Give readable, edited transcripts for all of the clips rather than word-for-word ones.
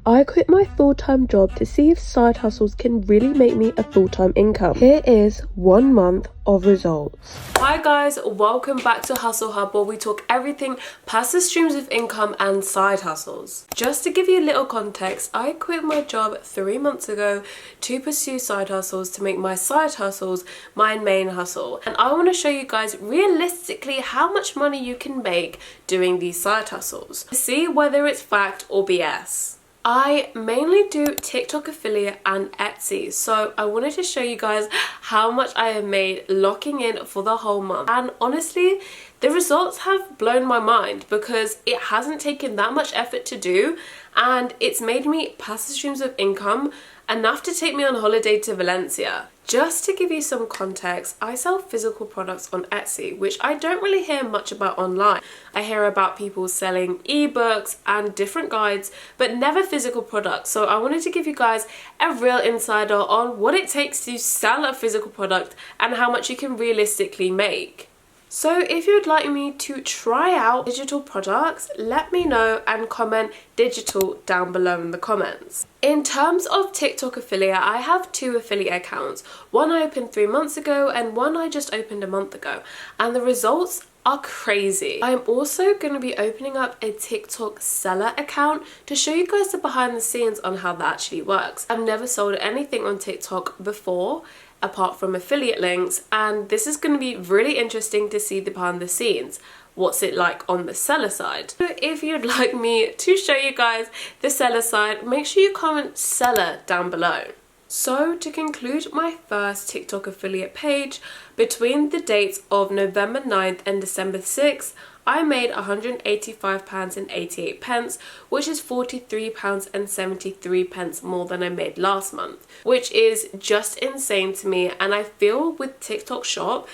I quit my full-time job to see if side hustles can really make me a full-time income. Here is 1 month of results. Hi guys, welcome back to Hustle Hub, where we talk everything passive streams of income and side hustles. Just to give you a little context, I quit my job 3 months ago to pursue side hustles, to make my side hustles my main hustle. And I want to show you guys realistically how much money you can make doing these side hustles. See whether it's fact or BS. I mainly do TikTok affiliate and Etsy, so I wanted to show you guys how much I have made locking in for the whole month. And honestly, the results have blown my mind because it hasn't taken that much effort to do, and it's made me passive streams of income enough to take me on holiday to Valencia. Just to give you some context, I sell physical products on Etsy, which I don't really hear much about online. I hear about people selling ebooks and different guides, but never physical products. So I wanted to give you guys a real insider on what it takes to sell a physical product and how much you can realistically make. So if you'd like me to try out digital products, let me know and comment digital down below in the comments. In terms of TikTok affiliate, I have 2 affiliate accounts. One I opened 3 months ago and one I just opened a month ago. And the results are crazy. I'm also going to be opening up a TikTok seller account to show you guys the behind the scenes on how that actually works. I've never sold anything on TikTok before, apart from affiliate links, and this is going to be really interesting to see the behind the scenes. What's it like on the seller side? So if you'd like me to show you guys the seller side, make sure you comment seller down below. So to conclude my first TikTok affiliate page, between the dates of November 9th and December 6th, I made £185.88, which is £43.73 more than I made last month, which is just insane to me. And I feel with TikTok Shop,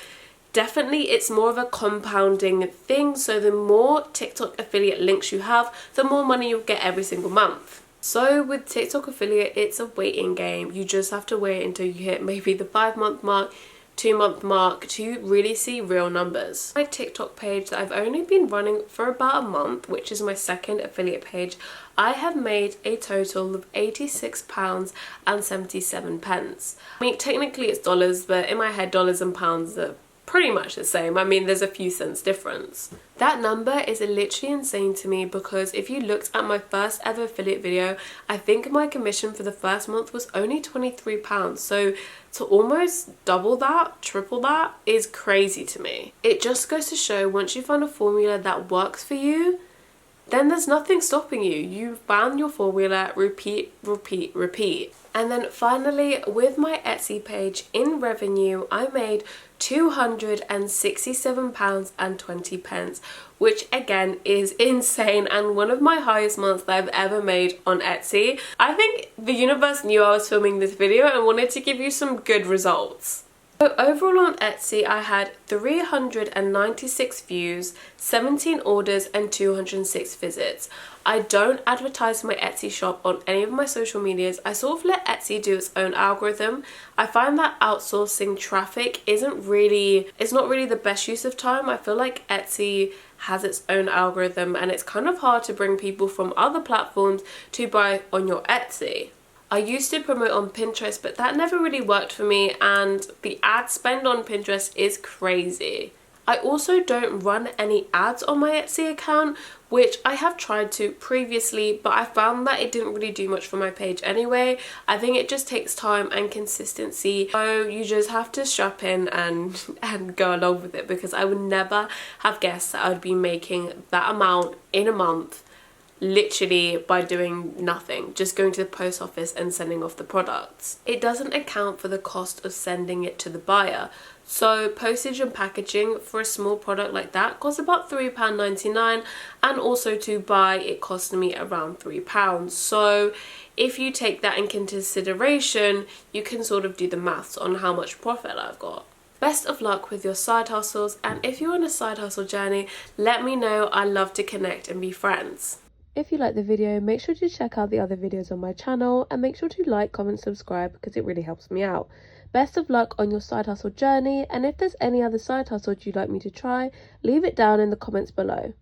definitely it's more of a compounding thing. So the more TikTok affiliate links you have, the more money you'll get every single month. So with TikTok affiliate, it's a waiting game. You just have to wait until you hit maybe the 5-month mark, 2-month mark to really see real numbers. My TikTok page that I've only been running for about a month, which is my second affiliate page, I have made a total of £86.77. I mean, technically it's dollars, but in my head dollars and pounds are pretty much the same. I mean, there's a few cents difference. That number is literally insane to me because if you looked at my first ever affiliate video, I think my commission for the first month was only £23. So to almost double that, triple that is crazy to me. It just goes to show once you find a formula that works for you, then there's nothing stopping you. You found your formula, repeat, repeat, repeat. And then finally, with my Etsy page, in revenue, I made £267.20, which again is insane and one of my highest months that I've ever made on Etsy. I think the universe knew I was filming this video and wanted to give you some good results. So overall on Etsy, I had 396 views, 17 orders and 206 visits. I don't advertise my Etsy shop on any of my social medias. I sort of let Etsy do its own algorithm. I find that outsourcing traffic it's not really the best use of time. I feel like Etsy has its own algorithm and it's kind of hard to bring people from other platforms to buy on your Etsy. I used to promote on Pinterest, but that never really worked for me, and the ad spend on Pinterest is crazy. I also don't run any ads on my Etsy account, which I have tried to previously, but I found that it didn't really do much for my page anyway. I think it just takes time and consistency, so you just have to strap in and go along with it, because I would never have guessed that I would be making that amount in a month literally by doing nothing, just going to the post office and sending off the products. It doesn't account for the cost of sending it to the buyer. So postage and packaging for a small product like that costs about £3.99, and also to buy it cost me around £3. So if you take that in consideration, you can sort of do the maths on how much profit I've got. Best of luck with your side hustles, and if you're on a side hustle journey, let me know. I love to connect and be friends. If you like the video, make sure to check out the other videos on my channel, and make sure to like, comment, subscribe because it really helps me out. Best of luck on your side hustle journey, and if there's any other side hustles you'd like me to try, leave it down in the comments below.